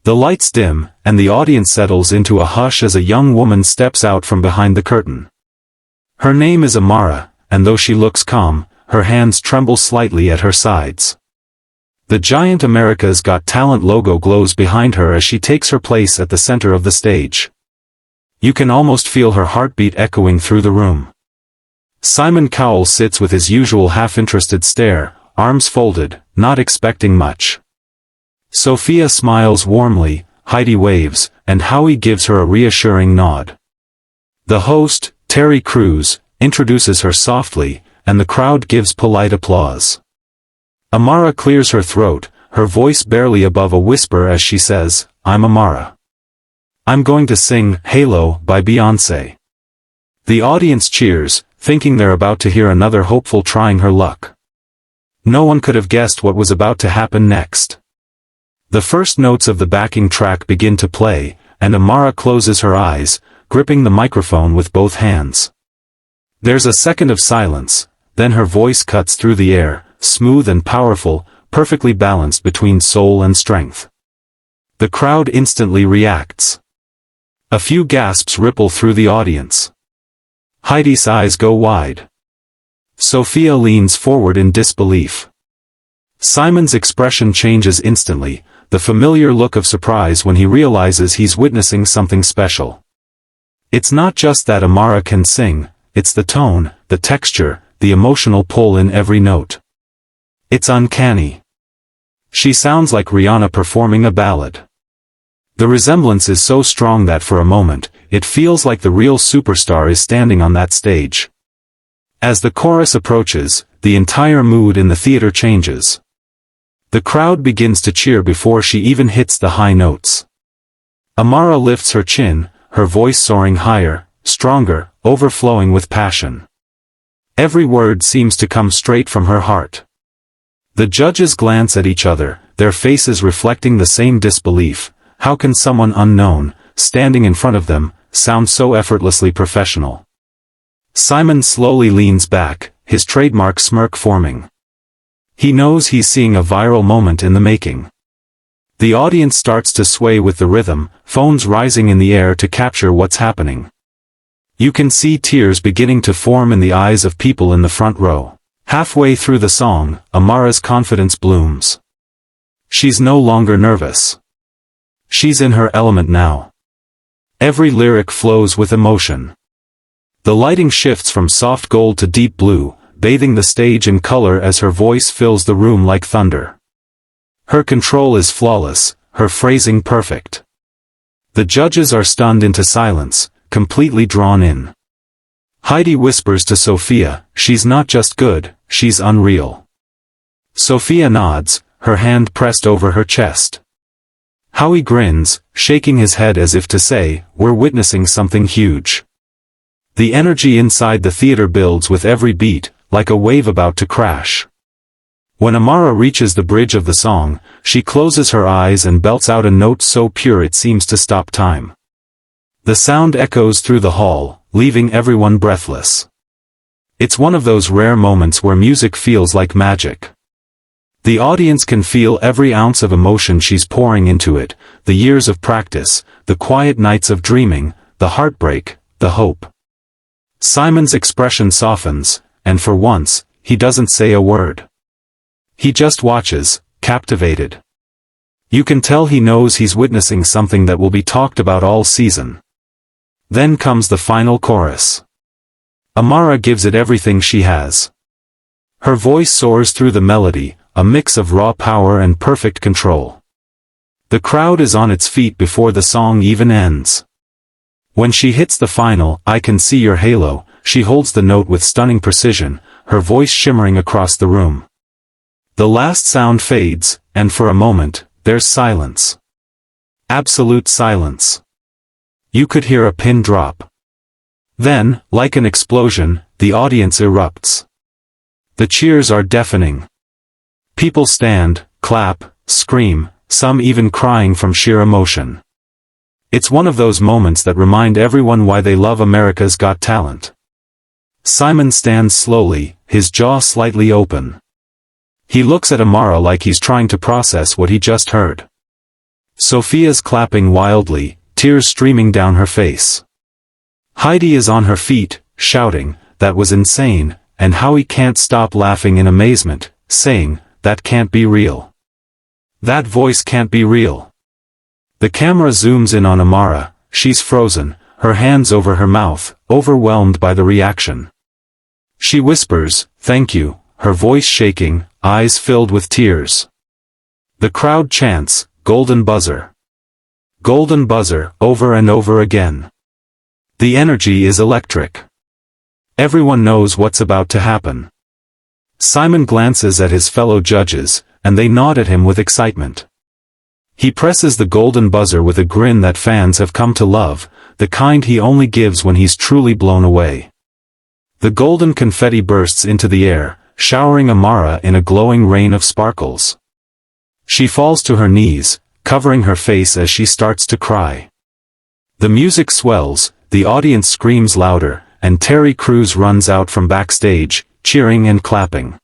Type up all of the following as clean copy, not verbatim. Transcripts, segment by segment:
The lights dim, and the audience settles into a hush as a young woman steps out from behind the curtain. Her name is Amara, and though she looks calm, her hands tremble slightly at her sides. The giant America's Got Talent logo glows behind her as she takes her place at the center of the stage. You can almost feel her heartbeat echoing through the room. Simon Cowell sits with his usual half-interested stare, arms folded, not expecting much. Sophia smiles warmly, Heidi waves, and Howie gives her a reassuring nod. The host, Terry Crews, introduces her softly, and the crowd gives polite applause. Amara clears her throat, her voice barely above a whisper as she says, "I'm Amara. I'm going to sing Halo by Beyoncé." The audience cheers, thinking they're about to hear another hopeful trying her luck. No one could have guessed what was about to happen next. The first notes of the backing track begin to play, and Amara closes her eyes, gripping the microphone with both hands. There's a second of silence, then her voice cuts through the air, smooth and powerful, perfectly balanced between soul and strength. The crowd instantly reacts. A few gasps ripple through the audience. Heidi's eyes go wide. Sophia leans forward in disbelief. Simon's expression changes instantly, the familiar look of surprise when he realizes he's witnessing something special. It's not just that Amara can sing, it's the tone, the texture, the emotional pull in every note. It's uncanny. She sounds like Rihanna performing a ballad. The resemblance is so strong that for a moment, it feels like the real superstar is standing on that stage. As the chorus approaches, the entire mood in the theater changes. The crowd begins to cheer before she even hits the high notes. Amara lifts her chin, her voice soaring higher, stronger, overflowing with passion. Every word seems to come straight from her heart. The judges glance at each other, their faces reflecting the same disbelief. How can someone unknown, standing in front of them, sound so effortlessly professional? Simon slowly leans back, his trademark smirk forming. He knows he's seeing a viral moment in the making. The audience starts to sway with the rhythm, phones rising in the air to capture what's happening. You can see tears beginning to form in the eyes of people in the front row. Halfway through the song, Amara's confidence blooms. She's no longer nervous. She's in her element now. Every lyric flows with emotion. The lighting shifts from soft gold to deep blue, bathing the stage in color as her voice fills the room like thunder. Her control is flawless, her phrasing perfect. The judges are stunned into silence, completely drawn in. Heidi whispers to Sophia, "She's not just good, she's unreal." Sophia nods, her hand pressed over her chest. Howie grins, shaking his head as if to say, "We're witnessing something huge." The energy inside the theater builds with every beat, like a wave about to crash. When Amara reaches the bridge of the song, she closes her eyes and belts out a note so pure it seems to stop time. The sound echoes through the hall, leaving everyone breathless. It's one of those rare moments where music feels like magic. The audience can feel every ounce of emotion she's pouring into it, the years of practice, the quiet nights of dreaming, the heartbreak, the hope. Simon's expression softens, and for once, he doesn't say a word. He just watches, captivated. You can tell he knows he's witnessing something that will be talked about all season. Then comes the final chorus. Amara gives it everything she has. Her voice soars through the melody, a mix of raw power and perfect control. The crowd is on its feet before the song even ends. When she hits the final, "I Can See Your Halo," she holds the note with stunning precision, her voice shimmering across the room. The last sound fades, and for a moment, there's silence. Absolute silence. You could hear a pin drop. Then, like an explosion, the audience erupts. The cheers are deafening. People stand, clap, scream, some even crying from sheer emotion. It's one of those moments that remind everyone why they love America's Got Talent. Simon stands slowly, his jaw slightly open. He looks at Amara like he's trying to process what he just heard. Sophia's clapping wildly, tears streaming down her face. Heidi is on her feet, shouting, "That was insane," and Howie can't stop laughing in amazement, saying, "That can't be real. That voice can't be real." The camera zooms in on Amara. She's frozen, her hands over her mouth, overwhelmed by the reaction. She whispers, "Thank you," her voice shaking, eyes filled with tears. The crowd chants, "Golden buzzer. Golden buzzer," over and over again. The energy is electric. Everyone knows what's about to happen. Simon glances at his fellow judges, and they nod at him with excitement. He presses the golden buzzer with a grin that fans have come to love, the kind he only gives when he's truly blown away. The golden confetti bursts into the air, showering Amara in a glowing rain of sparkles. She falls to her knees, covering her face as she starts to cry. The music swells, the audience screams louder, and Terry Crews runs out from backstage, cheering and clapping.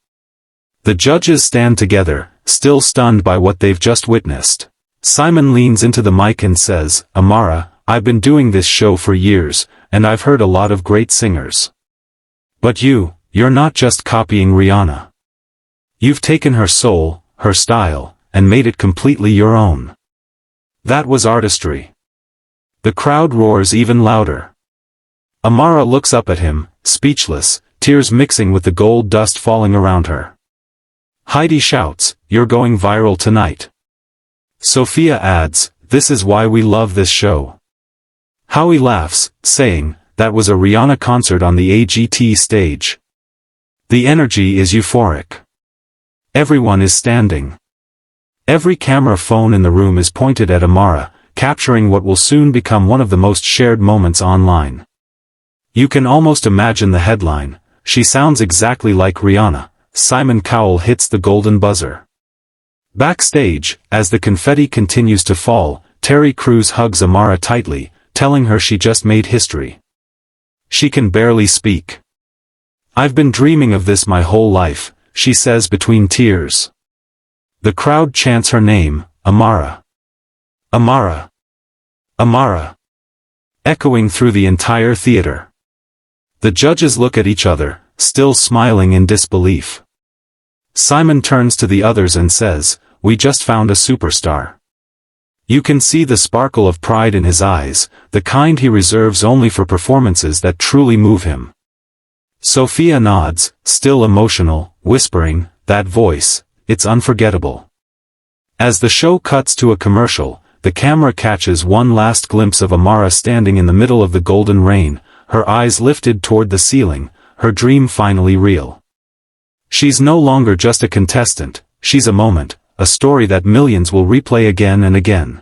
The judges stand together, still stunned by what they've just witnessed. Simon leans into the mic and says, "Amara, I've been doing this show for years, and I've heard a lot of great singers. But you're not just copying Rihanna. You've taken her soul, her style, and made it completely your own. That was artistry." The crowd roars even louder. Amara looks up at him, speechless, tears mixing with the gold dust falling around her. Heidi shouts, "You're going viral tonight." Sophia adds, "This is why we love this show." Howie laughs, saying, "That was a Rihanna concert on the AGT stage." The energy is euphoric. Everyone is standing. Every camera phone in the room is pointed at Amara, capturing what will soon become one of the most shared moments online. You can almost imagine the headline, "She sounds exactly like Rihanna. Simon Cowell hits the golden buzzer." Backstage, as the confetti continues to fall, Terry Crews hugs Amara tightly, telling her she just made history. She can barely speak. "I've been dreaming of this my whole life," she says between tears. The crowd chants her name, Amara. Amara. Amara. Echoing through the entire theater. The judges look at each other, still smiling in disbelief. Simon turns to the others and says, "We just found a superstar." You can see the sparkle of pride in his eyes, the kind he reserves only for performances that truly move him. Sophia nods, still emotional, whispering, "That voice, it's unforgettable." As the show cuts to a commercial, the camera catches one last glimpse of Amara standing in the middle of the golden rain, her eyes lifted toward the ceiling, her dream finally real. She's no longer just a contestant, she's a moment, a story that millions will replay again and again.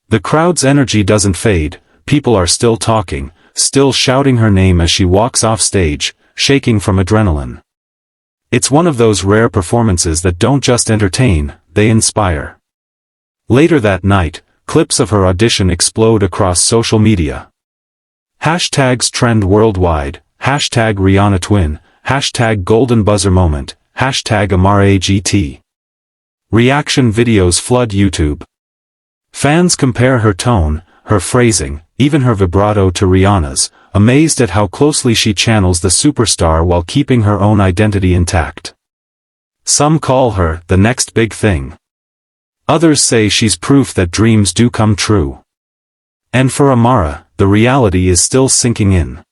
The crowd's energy doesn't fade, people are still talking, still shouting her name as she walks off stage, shaking from adrenaline. It's one of those rare performances that don't just entertain, they inspire. Later that night, clips of her audition explode across social media. Hashtags trend worldwide, hashtag Rihanna twin, hashtag golden buzzer moment, hashtag Amara AGT. Reaction videos flood YouTube. Fans compare her tone, her phrasing, even her vibrato to Rihanna's, amazed at how closely she channels the superstar while keeping her own identity intact. Some call her the next big thing. Others say she's proof that dreams do come true. And for Amara, the reality is still sinking in.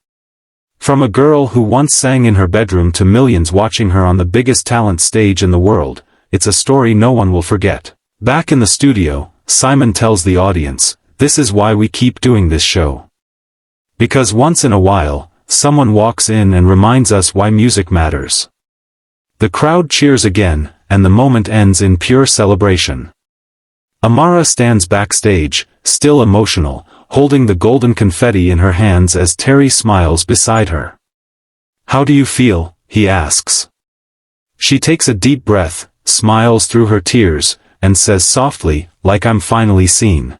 From a girl who once sang in her bedroom to millions watching her on the biggest talent stage in the world, it's a story no one will forget. Back in the studio, Simon tells the audience, "This is why we keep doing this show. Because once in a while, someone walks in and reminds us why music matters." The crowd cheers again, and the moment ends in pure celebration. Amara stands backstage, still emotional, holding the golden confetti in her hands as Terry smiles beside her. "How do you feel?" he asks. She takes a deep breath, smiles through her tears, and says softly, "Like I'm finally seen."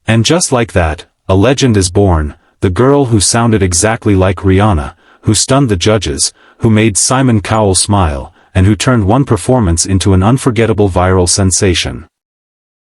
And just like that, a legend is born, the girl who sounded exactly like Rihanna, who stunned the judges, who made Simon Cowell smile, and who turned one performance into an unforgettable viral sensation.